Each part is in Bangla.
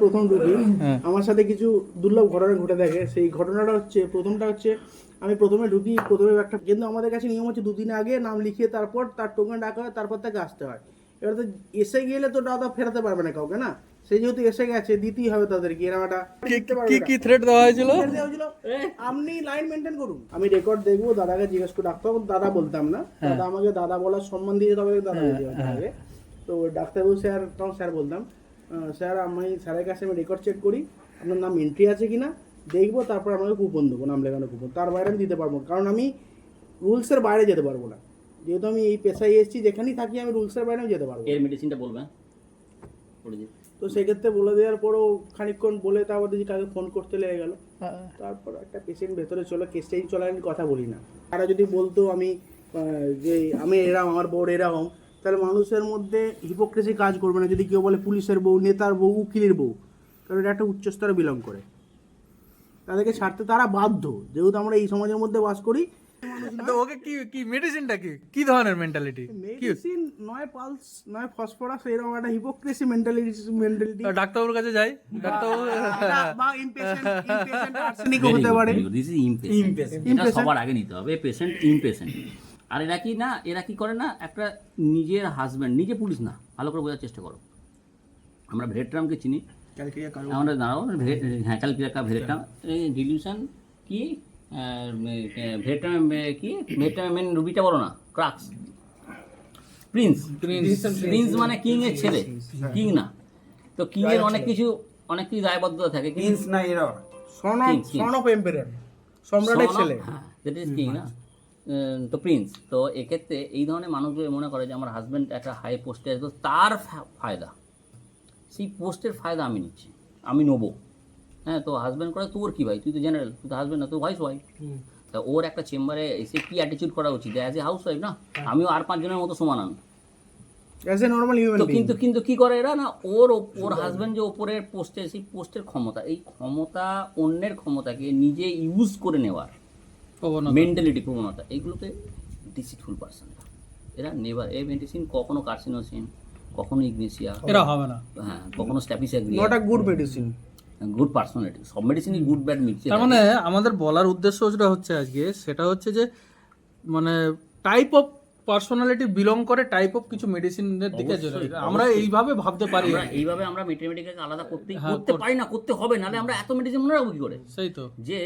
প্রথম ঢুকি আমার সাথে কিছু দুর্লভ ঘটনা ঘটে থাকে। সেই ঘটনাটা হচ্ছে, প্রথমটা হচ্ছে আমি প্রথমে ঢুকি, প্রথমে একটা, কিন্তু আমাদের কাছে নিয়ম হচ্ছে 2 দিন আগে নাম লিখিয়ে তারপর তার টোকেন ডাকা হয়, তারপর তাকে আসতে হয়। এবার তো এসে গেলে তো দাদা ফেরাতে পারবে না কাউকে, না, সেই যেহেতু এসে গেছে দিতেই হবে তাদেরকে। এরকম একটা কি থ্রেট দেওয়া হয়েছিল? আপনি লাইন মেনটেন করুন, আমি রেকর্ড দেখবো, দাদাকে জিজ্ঞেস করে ডাক্তার, দাদা বলতাম না, দাদা আমাকে দাদা বলার সম্মান দিয়ে তবে দাদা বলতে হবে। তো ডাক্তারবাবু স্যার, তখন স্যার বলতাম, স্যার আমি স্যারের কাছে আমি রেকর্ড চেক করি, আপনার নাম এন্ট্রি আছে কিনা দেখবো, তারপর আমাকে কুপন দেবো, নাম লেখানো কুপন, তার বাইরে আমি দিতে পারবো না, কারণ আমি রুলসের বাইরে যেতে পারবো না, যেহেতু আমি এই পেশায় এসেছি, যেখানেই থাকি আমি রুলসের বাইরে আমি যেতে পারবো। এর মেডিসিনটা বলবেন তো সেক্ষেত্রে বলে দেওয়ার পরও খানিকক্ষণ বলে তারপর দেখি কাকে ফোন করতে লেগে গেল। তারপর একটা পেশেন্ট ভেতরে চলো, কেসটাই চলে, আমি কথা বলি না। তারা যদি বলতো আমি যে আমি এরকম, আমার বউর এরকম, তাহলে মানুষের মধ্যে হিপোক্রেসি কাজ করবে না। যদি কেউ বলে পুলিশের বউ, নেতার বউ, উকিলের বউ, কারণ এটা একটা উচ্চস্তরে বিলং করে, তাদেরকে ছাড়তে তারা বাধ্য, যেহেতু আমরা এই সমাজের মধ্যে বাস করি। তো ওকে কি মেডিসিনটা কি ধরনের মেন্টালিটি? মেডিসিন নয় পালস নয় ফসফরাস, এরকম একটা হিপোক্রেসি মেন্টালিটি। ডাক্তারবাবুর কাছে যাই, ডাক্তারবাবু বা ইমপেশেন্ট আর্সেনিক হতে পারে। দিস ইজ ইমপেশেন্ট, এটা সবার আগে নিতে হবে। Patient impatient. আর এরা কি করে না, একটা নিজের হাজব্যান্ড, নিজে পুলিশ না, ভালো করে বোঝার চেষ্টা করো। আমরা ভেরেট্রামকে চিনি, আমরা দাঁড়াও, হ্যাঁ ক্যালকিরিয়া ভেরেট্রাম, ডিলিউশন কি, ভেরেট্রাম কি, ভেরেট্রাম মেন রুবিটা বলো না, ক্রাক্স, প্রিন্স মানে কিং এর ছেলে, কিং না তো, কিং এর অনেক কিছু দায়বদ্ধতা থাকে। প্রিন্স না, এরা সন অফ এম্পারার, সম্রাটের ছেলে, হ্যাঁ দ্যাট ইজ কিং না। তো প্রিন্স, তো এক্ষেত্রে এই ধরনের মানুষগুলো মনে করে যে আমার হাজব্যান্ড একটা হাই পোস্টে আছে, তো তার ফায়দা, সেই পোস্টের ফায়দা আমি নিচ্ছি, আমি নেবো। হ্যাঁ, তো হাজব্যান্ড করে তোর কি ভাই, তুই তো জেনারেল, তুই তো হাজব্যান্ড না, তুই ভাইস ওয়াইফ। তা ওর একটা চেম্বারে এসে কি অ্যাটিচিউড করা উচিত, অ্যাজ এ হাউস ওয়াইফ না, আমিও আর 5 জনের মতো সমান আমি। অ্যাজ এ নরমাল হিউম্যান তো কিন্তু কি করে এরা না, ওর হাজব্যান্ড যে ওপরের পোস্টে, সেই পোস্টের ক্ষমতা, এই ক্ষমতা, অন্যের ক্ষমতাকে নিজে ইউজ করে নেওয়ার মেন্টালিটি, প্রবণতা, এইগুলোকে ডিসিটফুল পার্সন এরা নেভার। এই মেডিসিন কখনো কার্সিনোসিন, কখনো ইগনেসিয়া, এরা হবে না। হ্যাঁ, কখনো staphysagria, not a good medicine, good personality. সব মেডিসিনই গুড ব্যাড মিক্সচার। তার মানে আমাদের বলার উদ্দেশ্য যেটা হচ্ছে আজকে, সেটা হচ্ছে যে মানে টাইপ অফ পার্সোনালিটি বিলং করে টাইপ অফ কিছু মেডিসিনের দিকে আমরা এইভাবে ভাবতে পারি, এইভাবে আমরা মেডিকেলকে আলাদা করতে পারি না, করতে হবে, নাহলে আমরা এত মেডিসিন মনে রাখবো কি করে? সেই তো, যে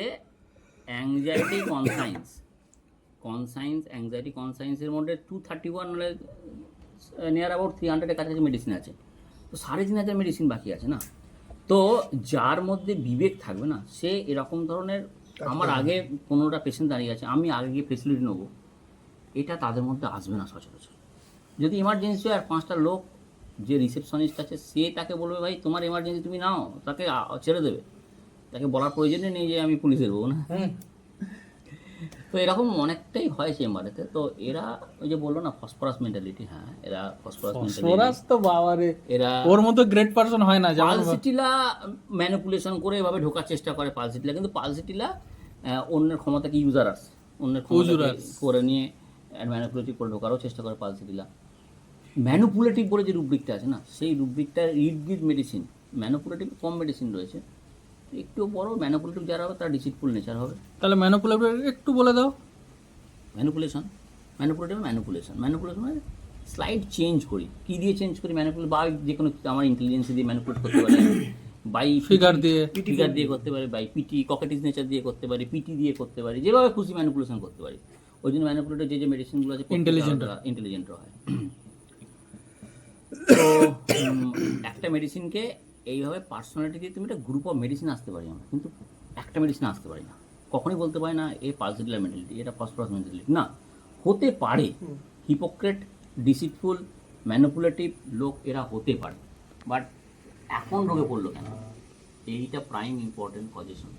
অ্যাংজাইটি কনসাইন্স অ্যাংজাইটি কনসাইন্সের মধ্যে 231 নাহলে নিয়ার অ্যাবাউট 300-এর কাছাকাছি মেডিসিন আছে, তো 3,500 মেডিসিন বাকি আছে না। তো যার মধ্যে বিবেক থাকবে না, সে এরকম ধরনের, আমার আগে 15টা পেশেন্ট দাঁড়িয়ে আছে, আমি আগে গিয়ে ফেসিলিটি নেবো, এটা তাদের মধ্যে আসবে না সচরাচর। যদি ইমার্জেন্সি হয়, আর 5টা লোক যে রিসেপশনিস্ট আছে, সে তাকে বলবে ভাই তোমার এমার্জেন্সি তুমি নাও, তাকে ছেড়ে দেবে, তাকে বলার প্রয়োজনই নেই যে আমি পুলিশের বউ না। তো এরকম অনেকটাই হয় চেম্বারেতে। তো এরা ওই যে বললো না ফসফরাস মেন্টালিটি, হ্যাঁ এরা ফসফরাস মেন্টালিটি, তো বাবারে এরা ওর মতো গ্রেট পারসন হয় না। পালসিটিলা ম্যানিপুলেশন করে এভাবে ঢোকার চেষ্টা করে পালসিটিলা, কিন্তু পালসিটিলা অন্যের ক্ষমতাকে ইউজারার্স, অন্যের ক্ষমতা করে নিয়ে ম্যানিপুলেটিভ করে ঢোকারও চেষ্টা করে পালসিটিলা। ম্যানিপুলেটিভ বলে যে রুব্রিকটা আছে না, সেই রুব্রিকটার ইট মেডিসিন, ম্যানিপুলেটিভ কম মেডিসিন রয়েছে, একটু বড় ম্যানিপুলেটিভ যারা হবে তারা ডিসিটফুল নেচার হবে। তাহলে ম্যানিপুলেটিভ একটু বলে দাও। ম্যানিপুলেটিভ মানে স্লাইড চেঞ্জ করি, কী দিয়ে চেঞ্জ করি, ম্যানিপুলেট বা যে কোনো আমার ইন্টেলিজেন্স দিয়ে ম্যানিপুলেট করতে পারি, বাই ফিগার দিয়ে করতে পারি, বাই পিটি ককেটিস নেচার দিয়ে করতে পারি, পিটি দিয়ে করতে পারি, যেভাবে খুশি ম্যানিপুলেশন করতে পারি। ওই জন্য ম্যানিপুলেটের যে মেডিসিনগুলো আছে ইন্টেলিজেন্টও হয়। তো একটা মেডিসিনকে এইভাবে পার্সোনালিটি দিয়ে তুমি একটা গ্রুপ অফ মেডিসিন আসতে পারি আমরা, কিন্তু একটা মেডিসিন আসতে পারি না, কখনোই বলতে পারি না এ পালসিটিলা মেন্টালিটি, এটা ফসফরাস মেন্টালিটি না। হতে পারে হিপোক্রেট, ডিসিটফুল, ম্যানিপুলেটিভ লোক এরা হতে পারে, বাট এখন রোগে পড়লো কেন, এইটা প্রাইম ইম্পর্টেন্ট কজেশন,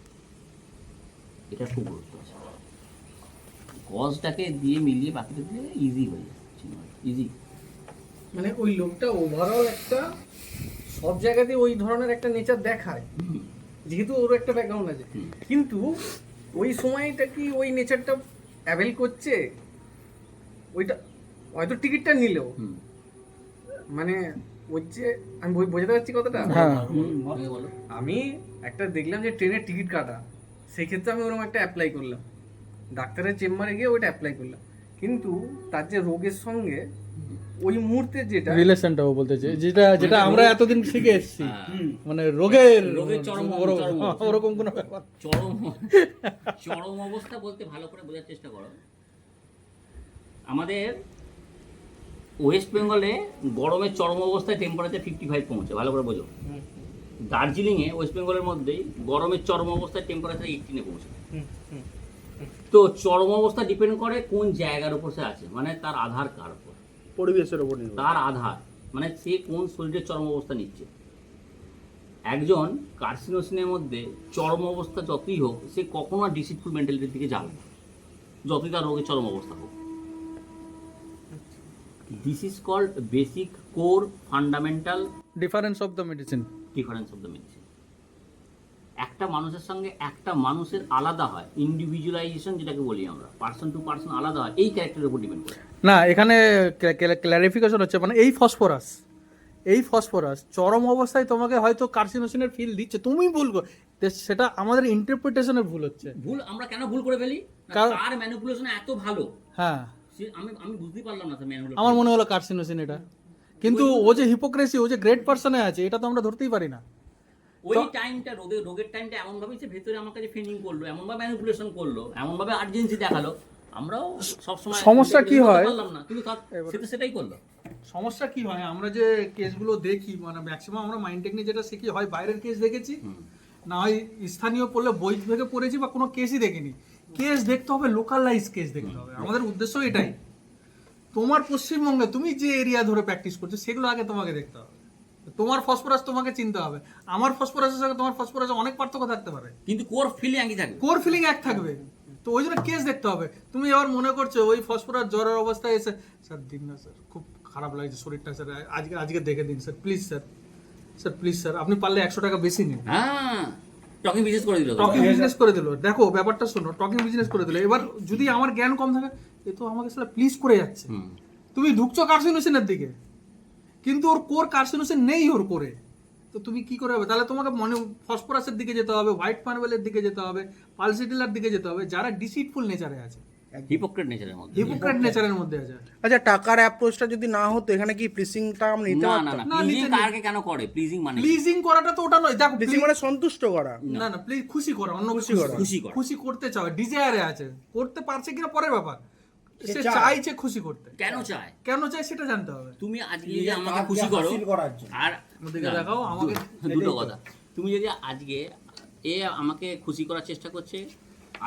এটা খুব গুরুত্ব আছে। কজটাকে দিয়ে মিলিয়ে বাকিটা দিলে ইজি হয়ে যাচ্ছে, ইজি। মানে ওই লোকটা ওভারঅল একটা সব জায়গাতে ওই ধরনের একটা নেচার দেখায়, যেহেতু ওর একটা ব্যাকগ্রাউন্ড আছে, কিন্তু ওই সময়টা কি ওই নেচারটা অ্যাভেল করছে, ওইটা হয়তো টিকিটটা নিলেও মানে ওই যে আমি বোঝাতে পারছি কতটা। হ্যাঁ তুমি বলো। আমি একটা দেখলাম যে ট্রেনের টিকিট কাটা, সেই ক্ষেত্রে আমি ওরকম একটা অ্যাপ্লাই করলাম, ডাক্তারের চেম্বারে গিয়ে ওইটা অ্যাপ্লাই করলাম, কিন্তু তার যে রোগের সঙ্গে ওই মুহূর্তে যেটা রিলেশনটা ও বলতেছে, যেটা যেটা আমরা এতদিন শিখে এসেছি, হ্যাঁ। মানে রোগের রোগের চরম অবস্থা। ওরকম কোনো ব্যাপার। চরম অবস্থা বলতে ভালো করে বোঝার চেষ্টা করো। আমাদের ওয়েস্ট বেঙ্গলে গরমের চরম অবস্থায় টেম্পারেচার 55 পৌঁছে, ভালো করে বোঝো। দার্জিলিংয়ে ওয়েস্ট বেঙ্গলের মধ্যেই গরমের চরম অবস্থায় টেম্পারেচার 18 পৌঁছে। তো চরম অবস্থা ডিপেন্ড করে কোন জায়গার উপর সে আছে, মানে তার আধার কার উপর, পরিবেশের ওপর নির্ভর। তার আধার মানে সে কোন শরীরের চরম অবস্থা নিচ্ছে। একজন কার্সিনোসিনের মধ্যে চরম অবস্থা যতই হোক, সে কখনো আর ডিসিটফুল মেন্টালিটির দিকে যাবে না, যতই তার রোগের চরম অবস্থা হোক। This is called basic core fundamental difference of the medicine. Difference of the medicine. একটা মানুষের সঙ্গে একটা মানুষের আলাদা হয়, ইন্ডিভিজুয়ালাইজেশন যেটাকে বলি আমরা, পার্সন টু পার্সন আলাদা হয়, এই ক্যারেক্টারের উপর ডিপেন্ড করে। না, এখানে ক্ল্যারিফিকেশন হচ্ছে, মানে এই ফসফরাস চরম অবস্থায় তোমাকে হয়তো কার্সিনোসিনের ফিল দিচ্ছে, তুমি ভুল সেটা আমাদের ইন্টারপ্রিটেশনের ভুল হচ্ছে। ভুল আমরা কেন ভুল করে ফেলি? কারণ- তার ম্যানিপুলেশন এত ভালো, হ্যাঁ, আমি বুঝতেই পারলাম না ম্যানিপুলেশন। আমার মনে হলো কার্সিনোসিন এটা, কিন্তু ও যে হিপোক্রেসি, ও যে গ্রেট পার্সনে আছে, এটা তো আমরা ধরতেই পারি না। ওই টাইমটা রোগের টাইমটা এমন ভাবে সে ভেতরে আমার কাছে ফেনিং করলো, এমন ভাবে ম্যানিপুলেশন করলো, এমন ভাবে আর্জেন্সি দেখালো, আমরাও সবসময় সমস্যা কি হয়? পারলাম না, কিন্তু সে তো সেটাই করলো। সমস্যা কি হয়, আমরা যে কেসগুলো দেখি, মানে ম্যাক্সিমাম আমরা মাইন্ড টেকনিক যেটা শিখি, হয় বাইরের কেস দেখেছি, না হয় স্থানীয় পড়লে বই থেকে পড়েছি, বা কোনো কেসই দেখিনি। কেস দেখতে হবে, লোকালাইজ কেস দেখতে হবে, আমাদের উদ্দেশ্য এটাই। তোমার পশ্চিমবঙ্গে তুমি যে এরিয়া ধরে প্র্যাকটিস করছো, সেগুলো আগে তোমাকে দেখতে হবে। তোমার ফসফরাস তোমাকে চিনতে হবে, আমার ফসফরাসের সঙ্গে তোমার ফসফরাসে অনেক পার্থক্য থাকতে পারে, কিন্তু কোর ফিলিং একই থাকবে, কোর ফিলিং এক থাকবে। তো ওই জন্য কেস দেখতে হবে। তুমি এবার মনে করছো ওই ফসফরাস জ্বরের অবস্থায় এসে, স্যার দিন না স্যার, খুব খারাপ লাগছে শরীরটা স্যার, আজকে দেখে দিন sir, please sir, sir please sir, আপনি পারলে 100 টাকা বেশি নিন। হ্যাঁ, টকিং বিজনেস করে দিল, টকিং বিজনেস করে দিল। দেখো ব্যাপারটা শোনো, টকিং বিজনেস করে দিল। এবার যদি আমার জ্ঞান কম থাকে, এ তো আমাকে সালা প্লিজ করে যাচ্ছে, তুমি ঢুকছো কার্সিনোসিনের দিকে, কিন্তু ওর কোর কার্সিনোসিন নেই ওর করে, তো তুমি কি করে হবে? তাহলে তোমাকে মনে ফসফরাসের দিকে যেতে হবে, হোয়াইট মার্বেলের দিকে যেতে হবে, পালসিটিলার দিকে যেতে হবে, যারা ডিসিটফুল নেচারে আছে, হিপোক্রেট নেচারের মধ্যে। হিপোক্রেট নেচারের মধ্যে আছে। আচ্ছা, টাকার অ্যাপ্রোচটা যদি না হতো, এখানে কি প্লিসিংটা আমরা নিতে না না পারতাম? না, না, প্লিজিং নিতে নেই। কারকে কেন করে? প্লিজিং মানে প্লিজিং করাটা তো ওটা নয়, দেখো প্লিসিং মানে সন্তুষ্ট করা। না না, প্লিজ খুশি করা, অন্য খুশি করা। খুশি করা। খুশি করতে চাও, ডিজায়ারে আছে, করতে পারছে কিনা পরের ব্যাপার, সে সে চায়। চাইছে খুশি করতে, কেন চায়? কেন চাই সেটা জানতে হবে। তুমি আজকে যদি আমাকে খুশি করো, আর ওদিকে দেখাও আমাকে, দুটো কথা, তুমি যদি আজকে এ আমাকে খুশি করার চেষ্টা করছে,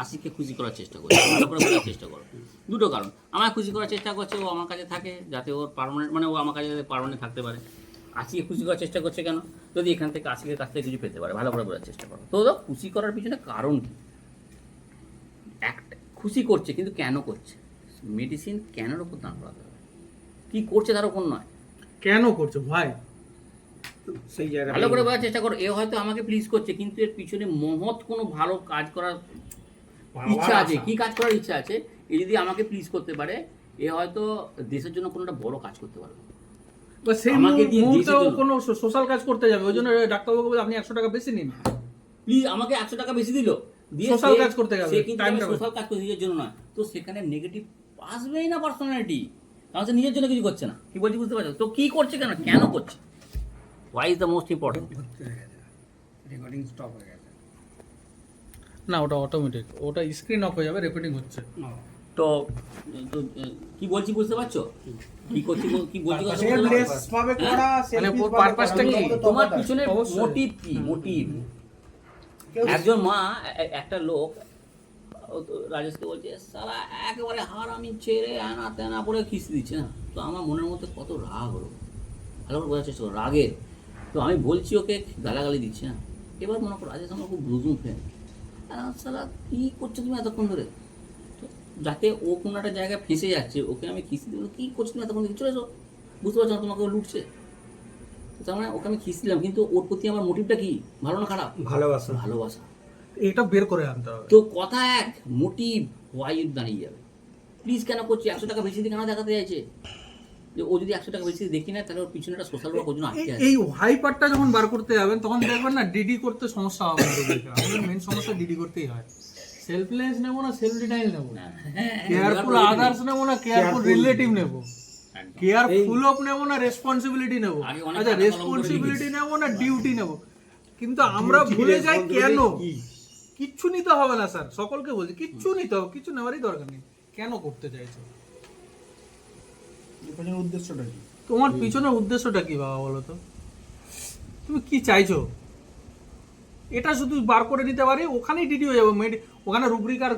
আশিককে খুশি করার চেষ্টা করছে, ভালো করে বোঝার চেষ্টা করো। দুটো কারণ, আমার খুশি করার চেষ্টা করছে, ও আমার কাছে থাকে যাতে ওর পার্মানেন্ট, মানে ও আমার কাছে যাতে পার্মানেন্ট থাকতে পারে। আশিকে খুশি করার চেষ্টা করছে কেন? যদি এখান থেকে আশিকের কাছ থেকে কিছু পেতে পারে, ভালো করে বোঝার চেষ্টা করো। তো খুশি করার পিছনে কারণ কি? একটা খুশি করছে, কিন্তু কেন করছে? মেডিসিন কেনের ওপর দাম করাতে হবে, কি করছে তার ওপর নয়, কেন করছো ভাই, সেই জায়গায় ভালো করে বোঝার চেষ্টা করো। এ হয়তো আমাকে প্লিজ করছে, কিন্তু এর পিছনে মহৎ কোনো ভালো কাজ করার ইচ্ছা আছে। কি কাজ করার ইচ্ছা আছে? এ যদি আমাকে প্লিজ করতে পারে, এ হয়তো দেশের জন্য কোনো একটা বড় কাজ করতে পারবে। বা সেই আমাকে দিয়ে মুহূর্তে দিয়েছে তো। কোনো সোশ্যাল কাজ করতে যাবে, ওই জন্য ডাক্তারবাবু বলে আপনি 100 টাকা বেশি নিন, প্লিজ আমাকে 100 টাকা বেশি দিল, দিয়ে Social সে- কাজ করতে গেল, সে কিন্তু time টা সোশ্যাল কাজ করছে নিজের জন্য নয়, তো সেখানে নেগেটিভ আসবেই না পার্সোনালিটি, কারণ সে নিজের জন্য কিছু করছে না। কি বলছি বুঝতে পারছো তো? কি করছে কেন, কেন করছে? Why is the most important. Recording stop হয়ে গেছে। না ওটা অটোমেটিক, ওটা স্ক্রিন অফ হয়ে যাবে, রেকর্ডিং হচ্ছে। তো তো, কি বলছি বুঝতে পারছো? কি করছি কি বলছি কথা বুঝতে সেলফলেস পারছো? ভাবে করা, মানে selfish ভাবে purpose-টা করা, কি? তো তোমার তফাৎ আছে। পিছনে অবশ্যই। মোটিভ কি? মোটিভ কেউ- একজন মা একটা লোক ও তো রাজেশকে বলছে, সারা একেবারে হারামি ছেড়ে আনা তেনা পরে খিস্তি দিচ্ছে না। তো আমার মনের মধ্যে কত রাগ হলো, ভালো করে বোঝার চেষ্টা করো, রাগের। তো আমি বলছি ওকে, গালাগালি দিচ্ছি না। এবার মনে করো রাজেশ আমার খুব ব্লুজুম ফ্যান, সারা কী করছো তুমি এতক্ষণ ধরে? তো যাতে ও কোনো একটা জায়গায় ফেঁসে যাচ্ছে, ওকে আমি খিস্তি দেবো, কী করছো তুমি এতক্ষণ ধরে? চলে এসো, বুঝতে পারছো না তোমাকে ও লুটছে। তো তার মানে ওকে আমি খিস্তি দিলাম, কিন্তু ওর প্রতি আমার মোটিভটা কি, ভালো না খারাপ? ভালোবাসা। ভালোবাসা। এটা বের করে আনতে হবে। তো কথা এক, মোটিভ হোয়াই দাঁড়িয়ে যাবে। প্লিজ কেন করছি, 100 টাকা বেশি দিয়ে কেন দেখাতে চাইছে? যে ও যদি 100 টাকা বেশি দেখি না তাহলে ওর পিছনে একটা সোশ্যাল ওয়ার্ক ওর জন্য আটকে আছে। এই হাইপারটা যখন বার করতে যাবেন তখন দেখবেন না ডিডি করতে সমস্যা হবে আমাদের মেন সমস্যা ডিডি করতেই হয়। সেলফলেস নেবো না সেলফ ডিনাইল নেবো, কেয়ারফুল আদার্স নেবো না কেয়ারফুল রিলেটিভ নেবো, কেয়ারফুল অফ নেবো না রেসপন্সিবিলিটি নেবো, আচ্ছা রেসপন্সিবিলিটি নেবো না ডিউটি নেবো। কিন্তু আমরা ভুলে যাই কেন। কিচ্ছু নিতে হবে না স্যার, সকলকে বলছি কিচ্ছু নিতে হবে, কিছু নেওয়ারই দরকার নেই। কেন করতে চাইছো? উদ্দেশ্যটা কি? তোমার পিছনের উদ্দেশ্যটা কি বাবা বলো তো? তুমি কি চাইছো? এটা শুধু বার করে নিতে পারি, ওখানেই ডিডি হয়ে যাবে। ওখানে রুব্রিকার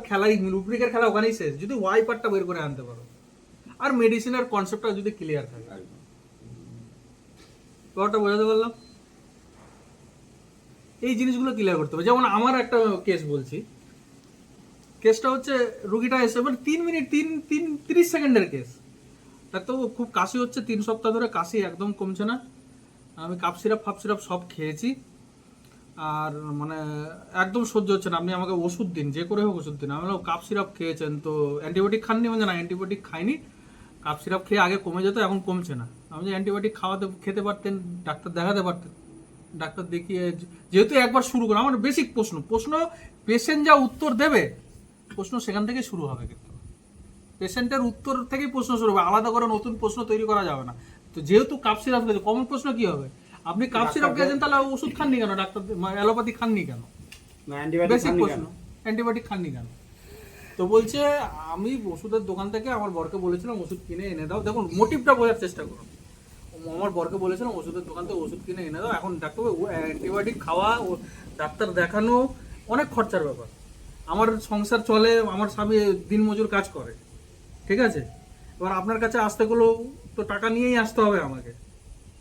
খেলা ওখানেই শেষ, যদি ওয়াই পার্টটা বের করে আনতে পারো আর মেডিসিনের কনসেপ্টটা যদি ক্লিয়ার থাকে। ব্যাপারটা বোঝাতে পারলাম? এই জিনিসগুলো ক্লিয়ার করতে হবে। যেমন আমার একটা কেস বলছি, কেসটা হচ্ছে রুগীটা এসে মানে 30 সেকেন্ডের কেস। তার তো খুব কাশি হচ্ছে, 3 সপ্তাহ ধরে কাশি একদম কমছে না। আমি কাপ সিরাপ সব খেয়েছি, আর মানে একদম সহ্য হচ্ছে না। আপনি আমাকে ওষুধ দিন, যে করে হোক ওষুধ দিন। আমি বললাম কাপ সিরাপ খেয়েছেন তো অ্যান্টিবায়োটিক খাননি? মানে না, অ্যান্টিবায়োটিক খাইনি, কাপ সিরাপ খেয়ে আগে কমে যেত, এখন কমছে না। আমি যে অ্যান্টিবায়োটিক খেতে পারতেন, ডাক্তার দেখাতে পারতেন। ডাক্তার দেখিয়ে যেহেতু একবার শুরু করে, আমার বেসিক প্রশ্ন পেশেন্ট যা উত্তর দেবে প্রশ্ন সেখান থেকে শুরু হবে। কিন্তু পেশেন্টের উত্তর থেকেই প্রশ্ন শুরু হবে, আলাদা করে নতুন প্রশ্ন তৈরি করা যাবে না। তো যেহেতু কাপ সিরাপ খেয়েছে, কমন প্রশ্ন কি হবে? আপনি কাপ সিরাপ খেয়েছেন তাহলে ওষুধ খাননি কেন? ডাক্তার অ্যালোপ্যাথি খাননি কেন? বেসিক প্রশ্ন, অ্যান্টিবায়োটিক খাননি কেন? তো বলছে আমি ওষুধের দোকান থেকে আমার বরকে বলেছিলাম ওষুধ কিনে এনে দাও। দেখুন মোটিভটা বোঝার চেষ্টা করুন। আমার বরকে বলেছিলাম ওষুধের দোকান থেকে ওষুধ কিনে এনে দাও। এখন ডাক্তার অ্যান্টিবায়োটিক খাওয়া, ডাক্তার দেখানো অনেক খরচার ব্যাপার। আমার সংসার চলে, আমার স্বামী দিনমজুর কাজ করে, ঠিক আছে? এবার আপনার কাছে আসতে গেলেও তো টাকা নিয়েই আসতে হবে আমাকে,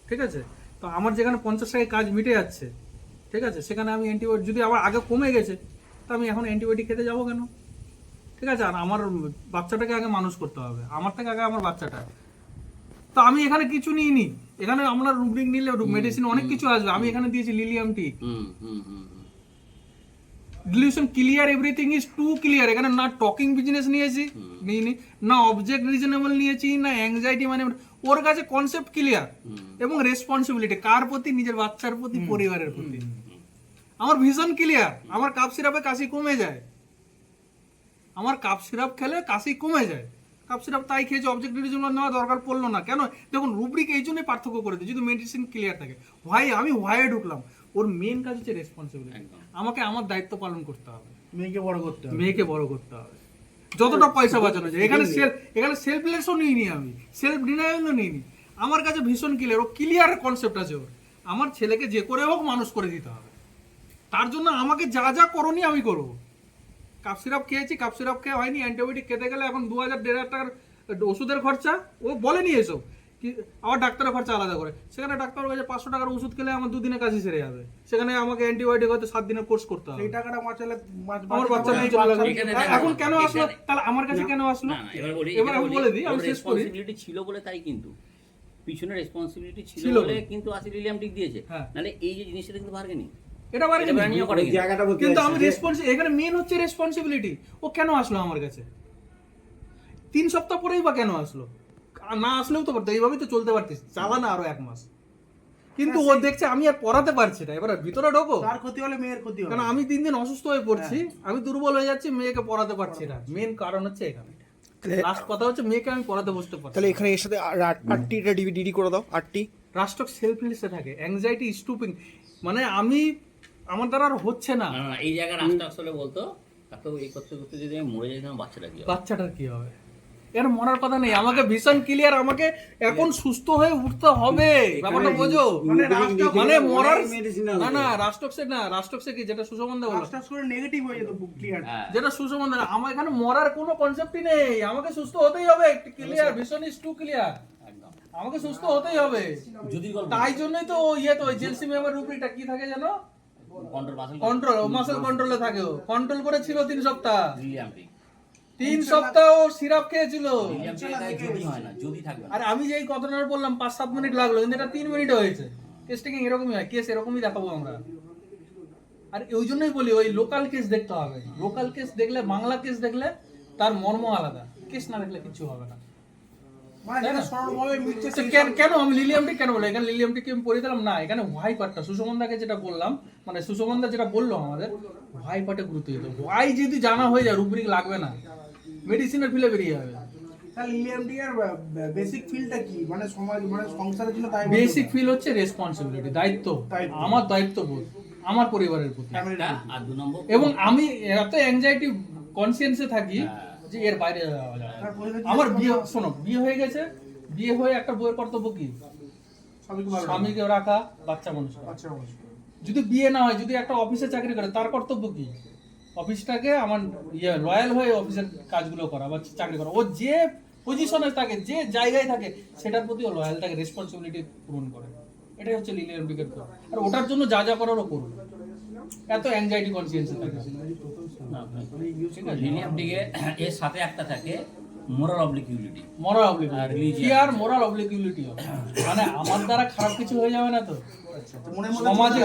ঠিক আছে? তো আমার যেখানে 50 টাকায় কাজ মিটে যাচ্ছে, ঠিক আছে, সেখানে আমি অ্যান্টিবায়োটিক যদি আমার আগে কমে গেছে, তো আমি এখন অ্যান্টিবায়োটিক খেতে যাবো কেন? ঠিক আছে? আর আমার বাচ্চাটাকে আগে মানুষ করতে হবে, আমার থেকে আগে আমার বাচ্চাটা। তো আমি এখানে কিছু নিইনি। এখানে আমরা রুব্রিক নিলে মেডিসিন অনেক কিছু আসবে। আমি এখানে দিয়েছি লিলিয়াম টি, delusion clear, everything is too clear. এখানে না টকিং বিজনেস নিয়েছি, না অবজেক্ট রিজনেবল নিয়েছি, না অ্যাংজাইটি মানে ওর কাছে কনসেপ্ট ক্লিয়ার এবং রেসপন্সিবিলিটি কার প্রতি? নিজের বাচ্চার প্রতি, পরিবারের প্রতি। আমার ভিশন ক্লিয়ার। আমার কাপ সিরাপে কাশি কমে যায়, আমার কাপ সিরাপ খেলে কাশি কমে যায়। কাপ সিরাপ তাই খেয়েছে, অবজেক্ট রিজনেবল নেওয়া দরকার পড়লো না। কেন? দেখুন রুব্রিক এই জন্যই পার্থক্য করে দিই, যদি মেডিসিন ক্লিয়ার থাকে। আমি হোয়াইয়ে ঢুকলাম, ওর মেন কাজ হচ্ছে রেসপন্সিবিলিটি। আমাকে আমার দায়িত্ব পালন করতে হবে, মেয়েকে বড় করতে হবে, যতটা পয়সা বাঁচানো যায়। এখানে সেলফলেসও নিইনি, আমি সেলফ ডিনায়ালও নিইনি। আমার কাছে ভীষণ ক্লিয়ার, ও ক্লিয়ার কনসেপ্ট আছে ওর। আমার ছেলেকে যে করে হোক মানুষ করে দিতে হবে, তার জন্য আমাকে যা করণীয় আমি করবো। কাপ সিরাপ খেয়েছি, কাপ সিরাপ খেয়ে হয়নি, অ্যান্টিবায়োটিক খেতে গেলে এখন 2000-1500 টাকার ওষুধের খরচা। ও বলেনি এসব, কি আবার ডাক্তারের খরচা আলাদা করে। সেখানে ডাক্তার কাছে 500 টাকার ওষুধ খেলে আমার 2 দিনে কাশি সেরে যাবে, সেখানে আমাকে অ্যান্টিবায়োটিক হয়তো 7 দিনের কোর্স করতে হবে। এই টাকাটা বাঁচালে আমার বাচ্চা নিয়ে চলে যাবে। এখন কেন আসলো তাহলে আমার কাছে? কেন আসলো এবার আমি বলে দিই, আমি শেষ করি। রেসপন্সিবিলিটি ছিল বলে তাই, কিন্তু পিছনে রেসপন্সিবিলিটি ছিল বলে কিন্তু আসি লিলিয়াম টিক দিয়েছে। নালে এই যে জিনিসটা কিন্তু বার্গেনিং এটা বারে কিন্তু আমি এখানে মেন হচ্ছে রেসপন্সিবিলিটি। ও কেন আসলো আমার কাছে? 3 সপ্তাহ পরেই বা কেন আসলো? না আসলেও তো পারতো, এইভাবেই তো চলতে পারতিস, চালা না আরো 1 মাস। কিন্তু ও দেখছে আমি আর পড়াতে পারছি না, এবার ভিতরে ঢোকো। তার ক্ষতি হলে মেয়ের ক্ষতি হবে, কারণ আমি দিন দিন অসুস্থ হয়ে পড়ছি, আমি দুর্বল হয়ে যাচ্ছি, মেয়েকে পড়াতে পারছি না। মেন কারণ হচ্ছে এখানে। লাস্ট কথা হচ্ছে মেয়েকে আমি পড়াতে বসতে পারছি। তাহলে এখানে এর সাথে 8টা ডিডি করে দাও। 8টি রাষ্ট্রক সেলফলেসে থাকে, অ্যাংজাইটি, স্টুপিং, মানে আমার দ্বারা আর হচ্ছে না। এই জায়গায় রাষ্ট্র আসলে বলতো তাকে এই করতে করতে যদি আমি মরে যাই তখন বাচ্চাটার কি হবে? এর মরার কথা নেই, আমাকে ভীষণ ক্লিয়ার, আমাকে এখন সুস্থ হয়ে উঠতে হবে। ব্যাপারটা বোঝো, মানে মরার না রাষ্ট্রকসে না, রাষ্ট্রকসে কি যেটা সুষমন দা বলে, রাষ্ট্রকস করে নেগেটিভ হয়ে যেত ক্লিয়ার, যেটা সুষমন দা। আমার এখানে মরার কোনো কনসেপ্টই নেই, আমাকে সুস্থ হতেই হবে, ক্লিয়ার, ভীষণ ইজ টু ক্লিয়ার। আমাকে সুস্থ হতেই হবে। তাই জন্যই তো তো এজেন্সি মেম্বার রুব্রিকটা কি থাকে জানো? কন্ট্রোল, মাসেল কন্ট্রোলে থাকে। কন্ট্রোল করেছিল 3 সপ্তাহ। 3 সপ্তাহ সিরাপ খেয়েছিল। আর আমি যেই কথাটা বললাম 5-7 মিনিট লাগলো, কিন্তু এটা 3 মিনিট হয়েছে। কেস টেকিং এরকমই হয়, কেস এরকমই দেখাবো আমরা। আর ওই জন্যই বলি ওই লোকাল কেস দেখতে হবে। লোকাল কেস দেখলে, বাংলা কেস দেখলে তার মর্ম আলাদা, কেস না দেখলে কিছু হবে না। মানে যেটা সরলভাবে মিলছে তো কেন আমি লিলিয়ামটি কেন বললাম? এখানে লিলিয়ামটিকে আমি পড়ে দিলাম না, এখানে হোয়াই পার্টটা সুষমন্দাকে যেটা বললাম, মানে সুষমন্দা যেটা বললো আমাদের হোয়াই পার্টে গুরুত্ব দিতে হবে। হোয়াই যদি জানা হয়ে যায় রুব্রিক লাগবে না, মেডিসিনের ফিলে বেরিয়ে যাবে। তাহলে লিলিয়ামটি এর বেসিক ফিলটা কি, মানে সমাজ মানে সংসারের জন্য তাই বেসিক ফিল হচ্ছে রেসপন্সিবিলিটি, দায়িত্ব, আমার দায়িত্ববোধ আমার পরিবারের প্রতি। আর 2 নম্বর এবং আমি এত অ্যাংজাইটি কনসিয়েন্সে থাকি যে এর বাইরে যাওয়া যায় না। আমার বিয়ে, শোনো, বিয়ে হয়ে গেছে, বিয়ে হয়ে একটা বউয়ের কর্তব্য কি? স্বামীকে রাখা, বাচ্চা মানুষ করা। যদি বিয়ে না হয়, যদি একটা অফিসে চাকরি করে, তার কর্তব্য কি? অফিসটাকে আমার লয়াল হয়ে অফিসের কাজগুলো করা বা চাকরি করা। ও যে পজিশনে থাকে, যে জায়গায় থাকে, সেটার প্রতি ও লয়াল থাকে, রেসপন্সিবিলিটি পূরণ করে। এটাই হচ্ছে লিলিয়াম ব্রিগেড কোড। আর ওটার জন্য যা যা করারও করবে, এত অ্যাংজাইটি কনসিয়েন্সে থাকে। ঠিক আছে, লিলিয়াম দিকে এর সাথে একটা থাকে মোরাল অবলিকিউলিটি। মোরাল আর অবলিকিউলিটি, religion। কি আর মোরাল অবলিকিউলিটি হবে? মানে আমার দ্বারা খারাপ কিছু হয়ে যাবে না তো সমাজে,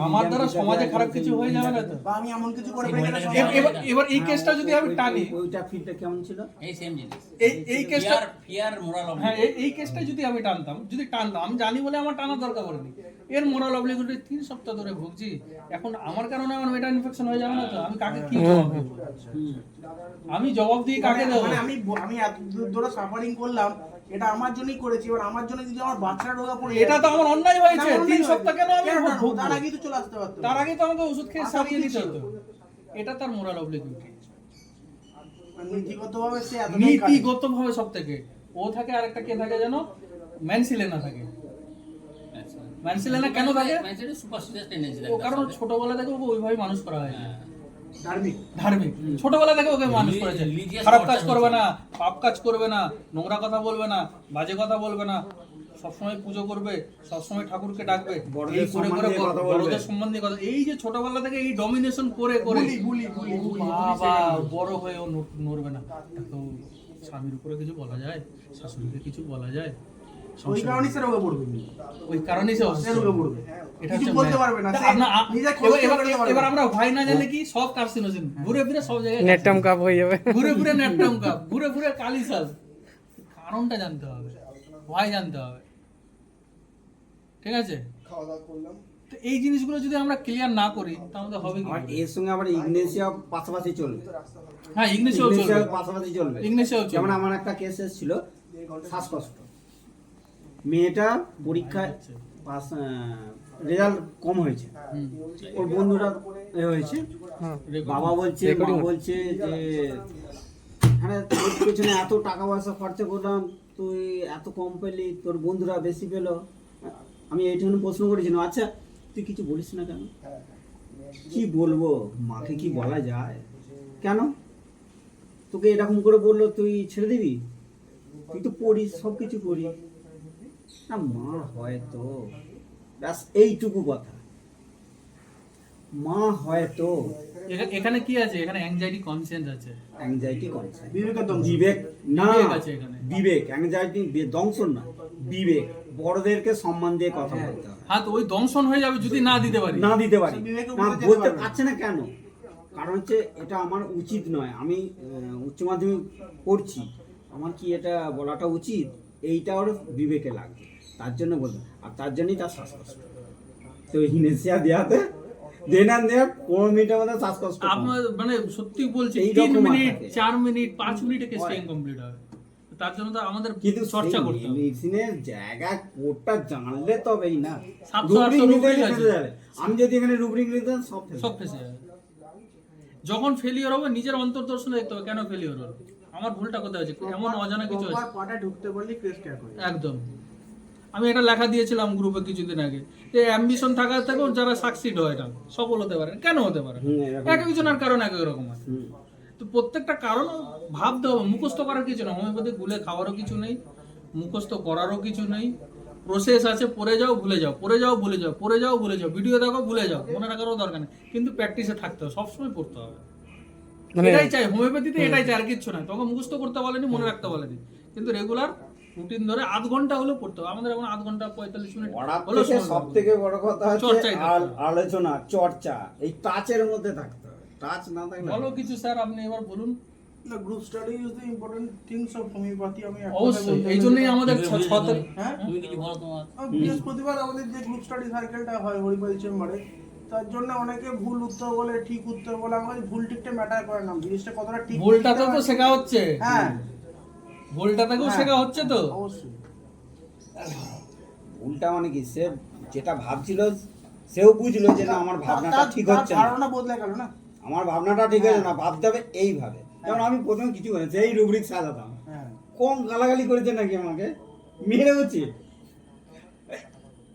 আমার দ্বারা সমাজে খারাপ কিছু হয়ে যাবে না তো? বা আমি এমন কিছু করে সেই ফেলি মহিলাটা যেটা এবার এবার এই কেসটা যদি আমি টানি, ওইটা ফিলটা কেমন ছিল? এই সেম জিনিস, এই কেসটা, ফিয়ার মোরাল হ্যাঁ অবলিকিউলিটি। এই কেসটা যদি আমি টানতাম, আমি জানি বলে আমার টানার দরকার পড়েনি। এর মোরাল অবলিকিউলিটি 3 সপ্তাহ ধরে ভুগছি, এখন আমার কারণে আমার মেটা ইনফেকশন হয়ে যাবে না তো? আমি কাকে কি জবাব দেবো? আমি জবাব দিয়ে কাকে দেবো? মানে আমি এত দূর ধরে সাফারিং করলাম, এটা আমার জন্যই করেছি, এবার আমার জন্য যদি আমার বাচ্চারা রোগা পড়ে এটা তো আমার অন্যায় হয়েছে। না, অন্যায় 3 হয়েছে। সপ্তাহ কেন আমি কেন ভুগবো? তার আগেই তো চলে আসতে পারতো। তার আগে তো আমাকে ওষুধ খেয়ে আশা সারিয়ে বুদ্ধি দিতে ছিল। হতো। এটা তার মোরাল অবলিকিউলিটি। নীতিগতভাবে সে এতটাই কাজ। নীতিগতভাবে সব থেকে ও থাকে, আর একটা কে থাকে জানো? ম্যানসিলেনা থাকে। ম্যানসিলেনা কেন থাকে? ম্যানচেস্টার সুপারস্টিশিয়াস টেন্ডেন্সি ও থাকে। কারণ ছোটবেলা থেকে ওকে ওইভাবে মানুষ করা হয়েছে, ধার্মিক। ধার্মিক। ছোটবেলা থেকে ওকে মানুষ করেছে, Religious খারাপ কাজ torture করবে হয়েছে। না, পাপ কাজ করবে না, নোংরা কথা বলবে না, বাজে কথা বলবে না, সবসময় পুজো করবে, সবসময় ঠাকুরকে ডাকবে, বড়দের এই করে সম্মান করে দিয়ে কথা বলবে। বড়দের সম্মান দিয়ে কথা। এই যে ছোটবেলা থেকে এই ডমিনেশন করে করে বাবা বড় হয়ে ও নড়বে না। তো স্বামীর উপরে কিছু বলা যায়, শাশুড়িকে কিছু বলা যায়? ওই কারণেই সে রোগে পড়বে। ওই কারণেই সে সে অসুস্থ। রোগে পড়বে। এটা কিছু হচ্ছে বলতে ম্যান। পারবে না, তা সে নিজে খোঁজ এবার- করতে এবার- পারবে এবার না। আমরা ভয় না জানলে কি সব কার্সিনোজেন, ঘুরে ফিরে সব জায়গায় নেটটাম কাপ হয়ে যাবে। ঘুরে ফিরে নেটটাম কাপ, ঘুরে ফিরে কালিসাল। কারণটা জানতে হবে, ভয় জানতে হবে। ঠিক আছে, তো এই জিনিসগুলো যদি আমরা ক্লিয়ার না করি তাহলে হবে কি? আর এর সঙ্গে আবার ইগনেশিয়া পাশাপাশি চলবে। হ্যাঁ, ইংলিশেও ইগনেশিয়া চলবে, পাশাপাশি চলবে। ইংলিশেও যেমন চলবে। আমার একটা কেস এসেছিল শ্বাসকষ্ট, মেয়েটা পরীক্ষায় পাস রেজাল্ট কম হয়েছে, হুম, ওর বন্ধুরা এ হয়েছে, বাবা বলছে মা বলছে যে হ্যাঁ তোর পেছনে এত টাকা পয়সা খরচা করলাম, তুই এত কম পেলি, তোর বন্ধুরা বেশি পেলো। আমি এইখানে প্রশ্ন করেছিলাম, আচ্ছা তুই কিছু বলিস না কেন? কি বলবো, মাকে কি বলা যায়? কেন তোকে এরকম করে বললো তুই ছেড়ে দিবি? তুই তো পড়িস, সব কিছু করিস না। মা হয়তো, ব্যাস এইটুকু কথা, মা হয়তো। এখানে কি আছে? এখানে অ্যাংজাইটি কনসিয়েন্স আছে, অ্যাংজাইটি কনসেপ্ট, বিবেকের দম। বিবেক না, বিবেক আছে এখানে। বিবেক, অ্যাংজাইটি দংশন না, বিবেক। বড়দেরকে সম্মান দিয়ে কথা বলতে হবে, হ্যাঁ, তো ওই দংশন হয়ে যাবে যদি না দিতে পারি। না দিতে পারি বিবেকের না, উপরে যেতে বলতে পারবে না। পারছে না কেন? কারণ হচ্ছে এটা আমার উচিত নয়, আমি উচ্চ মাধ্যমিক পড়ছি, আমার কি এটা বলাটা উচিত? এইটা ওর বিবেকে লাগবে, তার জন্য বলবো। আর তার জন্যই তার শ্বাসকষ্ট। তো হিনেসিয়া দেওয়াতে দেন 15 মিনিটের মধ্যে শ্বাসকষ্ট কম। আপনার মানে সত্যি বলছি, এই 3 রকম মিনিট, থাকে। 4 মিনিট, 5 মিনিটে কেসটা ইনকমপ্লিট হবে। তার জন্য তো আমাদের কিন্তু চর্চা করতে হবে। মেডিসিনের জায়গা কোডটা জানলে তবেই না। 700-800 রুব্রিক নিতে রুব্রিক গেলে আছে। ফেসে যাবে। আমি যদি এখানে রুব্রিক নিতাম সব ফেসে সব যাবে। ফেসে যাবে। যখন ফেলিওর হবে নিজের অন্তর্দর্শনে দেখতে হবে কেন ফেলিওর হলো, আমার ভুলটা কোথায় আছে, এমন অজানা কিছু আছে। প্রপার পাটা ঢুকতে পারলে কেস ক্যাক হয়। একদম। আমি এটা লেখা দিয়েছিলাম গ্রুপে কিছুদিন আগে, যে অ্যাম্বিশন থাকার থেকেও যারা সাকসিড হয় না, সফল হতে পারে, কেন হতে পারে? এরকম। এক একজনের কারণ এক এক রকম আছে। হুম। তো প্রত্যেকটা কারণ ভাবতে হবে, মুখস্থ করার কিছু না, হোমিওপ্যাথি গুলে খাওয়ারও কিছু নেই, মুখস্থ করারও কিছু নেই। প্রসেস আছে, পড়ে যাও ভুলে যাও, পড়ে যাও ভুলে যাও, পড়ে যাও ভুলে যাও, ভিডিও দেখো ভুলে যাও, মনে রাখারও দরকার নেই, কিন্তু প্র্যাকটিসে থাকতে হবে, সবসময় পড়তে হবে। এটাই চাই হোমিওপ্যাথিতে, এটাই চাই, আর কিচ্ছু না। তখন মুখস্থ করতে বলেনি, মনে রাখতে বলেনি, কিন্তু রেগুলার রুটিন ধরে আধ ঘন্টা হলেও পড়তে হবে। আমাদের এখন আধ ঘন্টা 45 মিনিট হলো সব থেকে বড় কথা হচ্ছে চর্চাই থাকতে হবে। আলোচনা, চর্চা, এই টাচের মধ্যে থাকতে হবে। টাচ না থাকলে বলো কিছু স্যার, আপনি এবার বলুন। না, group study is the important things of homeopathy. আমি একটা কথা অবশ্যই বলতে এই চাই। জন্যই আমাদের ছ তারিখ হ্যাঁ, তুমি কিছু বলো তোমার বৃহস্পতিবার আমাদের যে গ্রুপ স্টাডি সার্কেলটা হয় হরিপাল চেম্বারে, তার জন্য অনেকে ভুল উত্তর বলে, ঠিক উত্তর বলে। আমার কাছে ভুল ঠিকটা ম্যাটার করে না, জিনিসটা কতটা ঠিক। ভুলটাতেও তো শেখা হচ্ছে, হ্যাঁ, ভুলটাতেও হ্যাঁ। শেখা হচ্ছে তো। অবশ্যই। উল্টা মানে কি, সে যেটা ভাবছিল সেও বুঝলো যে না আমার ভাবনাটা তার- ঠিক তার হচ্ছে না, ধারণা বদলে গেল না। আমার ভাবনাটা ঠিক হচ্ছে না, ভাবতে হবে এইভাবে। যেমন আমি প্রথমে কিছু করেছি, এই রুব্রিক সাজাতাম, হ্যাঁ, কম গালাগালি করেছে নাকি আমাকে, মেরে হচ্ছে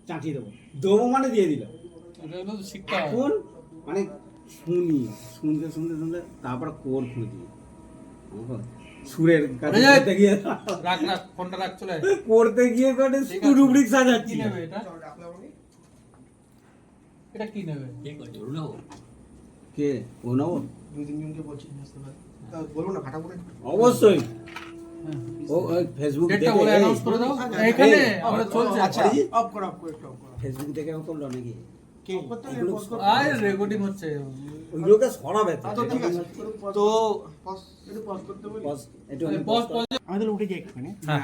চাঁটিয়ে দেবো, দেবো মানে দিয়ে দিল। এটা হলো শিখতে হবে। এখন মানে শুনতে শুনতে শুনতে তারপর কোর খুঁজি, সুরের কাছে অজয়! করতে গিয়ে রাখ রাখ ফোনটা রাখ, চলে আয়। করতে গিয়ে করে ঠিক আছে। রুব্রিক কি সাজাচ্ছি। নেবে এটা? এটা কি নেবে? ঠিক আছে রুলে হোক কে ও নেবো? দুই তিনজনকে বলছি বুঝতে পারি, বলবো না ফাটা করে। অবশ্যই ও ওই ফেসবুক ডেটটা দেখে বলে অ্যানাউন্স করে দাও। এখানে আমরা চলছে। আচ্ছা, অফ করো, অফ করো, একটু অফ করো। ফেসবুক দেখে ও করলো নাকি? কে করতে হবে? এগুলো post করতে আয় রেকর্ডিং হচ্ছে। ওইগুলোকে সরাবে তো। আচ্ছা, ঠিক আছে। তো একটু pause করতে বলি। একটু পজ পজ। আমি তাহলে উঠে যাই একটুখানি। হ্যাঁ।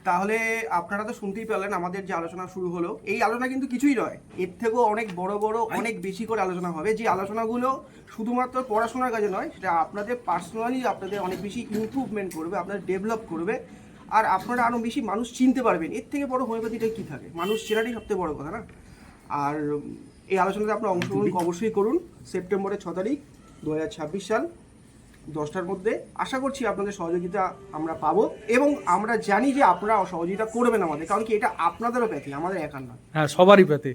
তাহলে আপনারা তো শুনতেই পেলেন আমাদের যে আলোচনা শুরু হলো, এই আলোচনা কিন্তু কিছুই নয়, এর থেকেও অনেক বড় বড় অনেক বেশি করে আলোচনা হবে, যে আলোচনাগুলো শুধুমাত্র পড়াশোনার কাজে নয়, সেটা আপনাদের পার্সোনালি আপনাদের অনেক বেশি ইমপ্রুভমেন্ট করবে, আপনাদের ডেভেলপ করবে, আর আপনারা আরও বেশি মানুষ চিনতে পারবেন। এর থেকে বড় হোমিওপ্যাথিটা কী থাকে? মানুষ চেনাটাই সবথেকে বড় কথা না? আর এই আলোচনাতে আপনারা অংশগ্রহণ অবশ্যই করুন সেপ্টেম্বরের 6 তারিখ 2026 সাল 10টার মধ্যে। আশা করছি আপনাদের সহযোগিতা আমরা পাবো, এবং আমরা জানি যে আপনারা সহযোগিতা করবেন আমাদের, কারণ কি এটা আপনাদেরও প্যাথি, আমাদের একার নয়। হ্যাঁ, সবারই পেতে।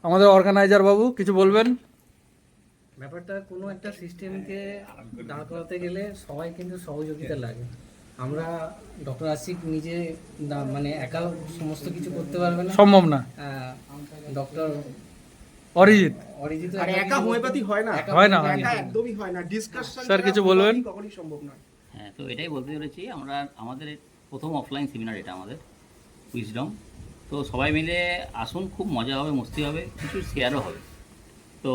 আমাদের অর্গানাইজার বাবু কিছু বলবেন? ব্যাপারটা কোনো একটা সিস্টেমকে দাঁড় করাতে গেলে সবাই কিন্তু সহযোগিতা লাগে। আমরা ডক্টর আশিক নিজে মানে একা সমস্ত কিছু করতে পারবে না, সম্ভব না। ডক্টর অরিজিৎ অরিজিৎ আর একা হোমিওপ্যাথি হয় না, হয় না, একা একদমই হয় না। ডিসকাশন স্যার কিছু বলবেন? কখনোই সম্ভব নয়। হ্যাঁ, তো এটাই বলতে চলেছি। আমাদের প্রথম অফলাইন সেমিনার এটা আমাদের উইজডম। তো সবাই মিলে আসুন, খুব মজা হবে, মস্তি হবে, কিছু শেয়ারও হবে। তো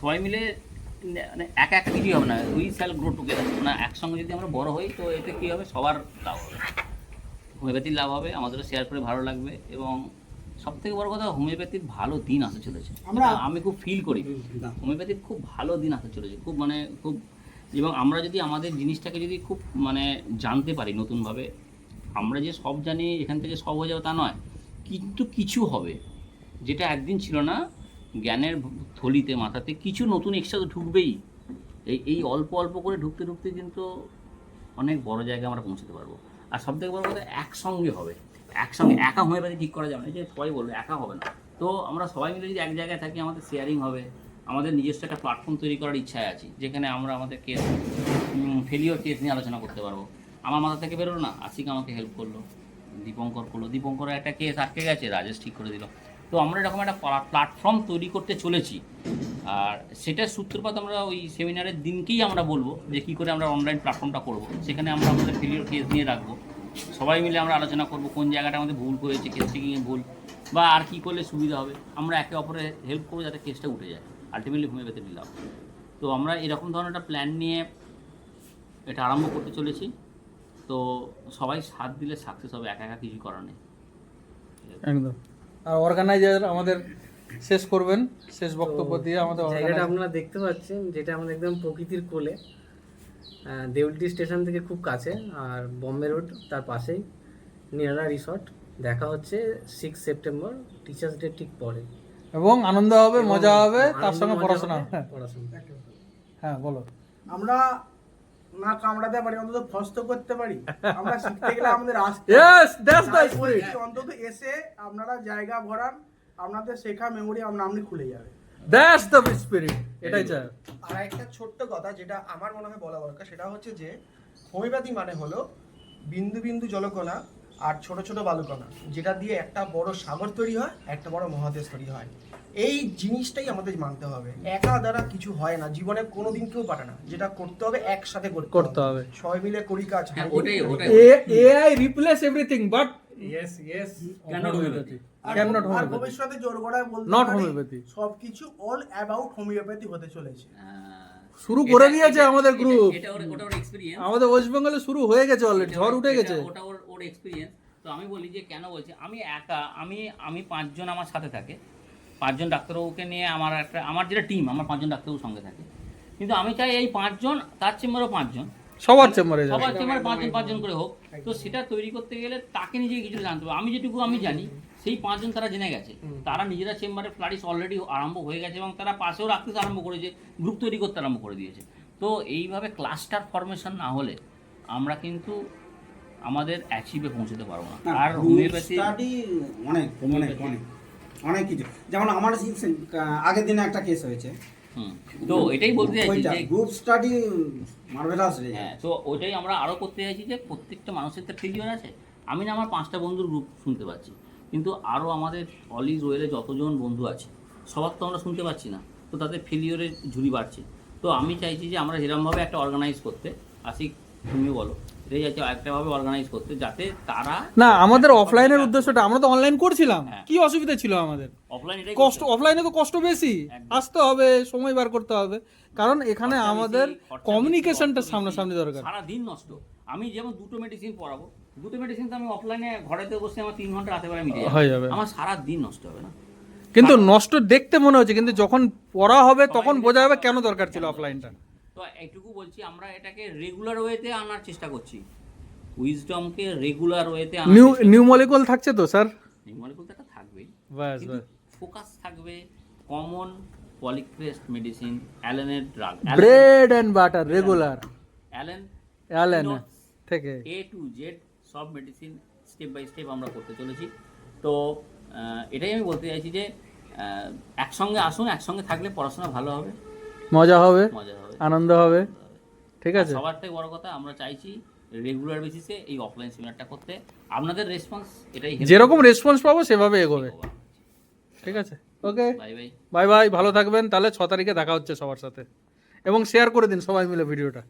সবাই মিলে মানে একা একা কিছুই হবে না, উই শ্যাল গ্রো টুগেদার। না, একসঙ্গে যদি আমরা বড় হই তো এতে কী হবে, সবার লাভ হবে, হোমিওপ্যাথির লাভ হবে, আমাদেরও শেয়ার করে ভালো লাগবে। এবং সবথেকে বড় কথা, হোমিওপ্যাথির ভালো দিন আসতে চলেছে। আমি খুব ফিল করি হোমিওপ্যাথির খুব ভালো দিন আসতে চলেছে, খুব মানে খুব। এবং আমরা যদি আমাদের জিনিসটাকে যদি খুব মানে জানতে পারি নতুনভাবে, আমরা যে সব জানি এখান থেকে সব হয়ে যাবে তা নয়, কিন্তু কিছু হবে যেটা একদিন ছিল না। জ্ঞানের থলিতে মাথাতে কিছু নতুন এক্সট্রা তো ঢুকবেই। এই অল্প অল্প করে ঢুকতে ঢুকতে কিন্তু অনেক বড় জায়গায় আমরা পৌঁছতে পারবো। আর সবথেকে বড় কথা, একসঙ্গে হবে, একসঙ্গে। একা হোমিওপ্যাথি ঠিক করা যাবে না, যে সবাই বলবে একা হবে না। তো আমরা সবাই মিলে যদি এক জায়গায় থাকি, আমাদের শেয়ারিং হবে। আমাদের নিজস্ব একটা প্ল্যাটফর্ম তৈরি করার ইচ্ছায় আছি, যেখানে আমরা আমাদের কেস, ফেলিওর কেস নিয়ে আলোচনা করতে পারবো। আমার মাথা থেকে বেরোলো না, আশিক আমাকে হেল্প করলো, দীপঙ্কর করলো, দীপঙ্করের একটা কেস আটকে গেছে, রাজেশ ঠিক করে দিল। তো আমরা এরকম একটা প্ল্যাটফর্ম তৈরি করতে চলেছি। আর সেটার সূত্রপাত আমরা ওই সেমিনারের দিনকেই আমরা বলবো যে কী করে আমরা অনলাইন প্ল্যাটফর্মটা করব। সেখানে আমরা আমাদের ফেলিওর কেস নিয়ে রাখবো, সবাই মিলে আমরা আলোচনা করবো কোন জায়গাটা আমাদের ভুল হয়েছে, কেস টেকিংয়ে ভুল, বা আর কী করলে সুবিধা হবে। আমরা একে অপরের হেল্প করবো যাতে কেসটা উঠে যায়, আলটিমেটলি হোমিওপ্যাথি লাভ। তো আমরা এরকম ধরনের একটা প্ল্যান নিয়ে এটা আরম্ভ করতে চলেছি। তো সবাই সাথ দিলে সাকসেস হবে, একা একা কিছু করার নেই। একদম। আর অর্গানাইজার আমাদের শেষ করবেন, শেষ বক্তব্য দিয়ে আমাদের জায়গাটা organizer- আপনারা দেখতে পাচ্ছেন, যেটা আমাদের একদম প্রকৃতির কোলে, দেউলটি স্টেশন থেকে খুব কাছে, আর বম্বে রোড তার পাশেই, নিয়ারা রিসর্ট। দেখা হচ্ছে 6 সেপ্টেম্বর, টিচার্স ডে ঠিক পরে। এবং আনন্দ হবে, এবং মজা হবে, তার আনন্দ, সঙ্গে মজা পড়াশোনা। হবে, হ্যাঁ, পড়াশোনা। হ্যাঁ বলো। আমরা না কামড়াতে পারি, অন্তত ফস্ত করতে পারি। আমরা শিখতে গেলে আমাদের আসতে Yes, that's the তাই spirit. বলছি, অন্তত এসে আপনারা জায়গা ভরান, আপনাদের শেখা মেমোরি আপনি খুলে যাবে। That's the spirit. এটাই চাই। আর একটা ছোট্ট কথা যেটা আমার মনে হয় বলা দরকার, সেটা হচ্ছে যে হোমিওপ্যাথি মানে হলো বিন্দু বিন্দু জলকণা আর ছোট ছোট বালুকণা, যেটা দিয়ে একটা বড় সাগর তৈরি হয়, একটা বড় মহাদেশ তৈরি হয়। এই জিনিসটাই আমাদের মানতে হবে। একা দ্বারা কিছু হয় না, জীবনে কোনোদিন কেউ পারে না। যেটা করতে হবে একসাথে করতে হবে। সবাই মিলে করি কাজ। হ্যাঁ, ওটাই ওটাই AI replace everything, but Yes, yes. Cannot homeopathy. R Cannot R homeopathy. ভবিষ্যতে জোর গড়ায় বলতে Not পারি, homeopathy. সবকিছু অল অ্যাবাউট হোমিওপ্যাথি হতে চলেছে। শুরু করে দিয়েছে আমাদের গ্রুপ, এটা ওটা ওর এক্সপিরিয়েন্স, আমাদের ওয়েস্ট বেঙ্গলে শুরু হয়ে গেছে অলরেডি, ঝড় উঠে গেছে। ওটা ওর এক্সপিরিয়েন্স। তো আমি বলি যে কেন বলছি, আমি একা, আমি 5 জন আমার সাথে থাকে, 5 জন ডাক্তারবাবুকে নিয়ে আমার যেটা টিম, আমার 5 জন ডাক্তারবাবুর সঙ্গে থাকে। কিন্তু আমি চাই এই 5 জন, তার চেম্বারও 5 জন, সবার চেম্বারে যাবে। সবার চেম্বারে 5 জন করে হোক। তো সেটা তৈরি করতে গেলে তাকে নিজেকে কিছু জানতে হবে। আমি যেটুকু আমি জানি সেই 5 জন তারা জেনে গেছে, তারা নিজেরা চেম্বারে ফ্লারিশ অলরেডি আরম্ভ হয়ে গেছে এবং তারা পাশেও রাখতে আরম্ভ করেছে, গ্রুপ তৈরি করতে আরম্ভ করে দিয়েছে। তো এইভাবে ক্লাস্টার ফরমেশন না হলে আমরা কিন্তু আমাদের অ্যাচিভে পৌঁছতে পারবো না। আর হোমিওপ্যাথি স্টাডি অনেক অনেক অনেক অনেক কিছু, যেমন আমার আগের দিনে একটা কেস হয়েছে, তো এটাই বলতে চাইছি যে গ্রুপ স্টাডি মার্ভেলাস রে। হ্যাঁ, তো ওইটাই আমরা আরও করতে চাইছি যে প্রত্যেকটা মানুষের তো ফেলিওর আছে। আমি না আমার 5টা বন্ধুর গ্রুপ শুনতে পাচ্ছি, কিন্তু আরও আমাদের অল ইজ ওয়েলে যতজন বন্ধু আছে সবার তো আমরা শুনতে পাচ্ছি না, তো তাদের ফেলিওরের ঝুড়ি বাড়ছে। তো আমি চাইছি যে আমরা যেরকমভাবে একটা অর্গানাইজ করতে, আশিক তুমিও বলো, এটাই চাইছি একটাভাবে অর্গানাইজ করতে যাতে তারা না, আমাদের অফলাইনের উদ্দেশ্যটা, আমরা তো অনলাইন করছিলাম, হ্যাঁ। কি অসুবিধা ছিল আমাদের? অফলাইন এটাই কষ্ট, অফলাইনে তো কষ্ট বেশি, একদম। আসতে হবে, সময় বার করতে হবে, কারণ এখানে খরচা আমাদের বেশি, খরচা কমিউনিকেশনটা বেশি, সামনাসামনি দরকার। সারা দিন নষ্ট। আমি যেমন 2টো মেডিসিন পড়াবো, 2টো মেডিসিন তো আমি অফলাইনে ঘরেতে বসে আমার 3 ঘন্টা রাতে বেলা মিটে হয়ে যাবে। আমার সারা দিন নষ্ট হবে না। কিন্তু নষ্ট দেখতে মনে হচ্ছে, কিন্তু যখন পড়া হবে তখন বোঝা যাবে কেন দরকার ছিল অফলাইনটা। তো এইটুকু বলছি, আমরা এটাকে রেগুলার ওয়েতে আনার চেষ্টা করছি, উইজডমকে রেগুলার ওয়েতে আনার নিউ মলিকুল থাকছে তো স্যার? নিউমলিকুল তো একটা থাকবেই, বাস কিন্তু বাস। ফোকাস থাকবে কমন পলিক্রেস্ট মেডিসিন, অ্যালেনের drug, bread and butter regular, Allen থেকে A to Z সব মেডিসিন স্টেপ বাই স্টেপ আমরা করতে চলেছি। তো এটাই আমি বলতে চাইছি যে একসঙ্গে আসুন, একসঙ্গে থাকলে পড়াশোনা ভালো হবে, মজা হবে, মজা হবে, আনন্দ হবে। ঠিক আছে, সবার থেকে বড় কথা আমরা চাইছি রেগুলার বেসিসে এই অফলাইন সেমিনারটা করতে। আপনাদের রেসপন্স এটাই যেরকম রেসপন্স পাবো সেভাবে এগোবে। ঠিক আছে, ওকে, বাই বাই। বাই বাই, ভালো থাকবেন। তাহলে 6 তারিখে দেখা হচ্ছে সবার সাথে, এবং শেয়ার করে দিন সবাই মিলে ভিডিওটা।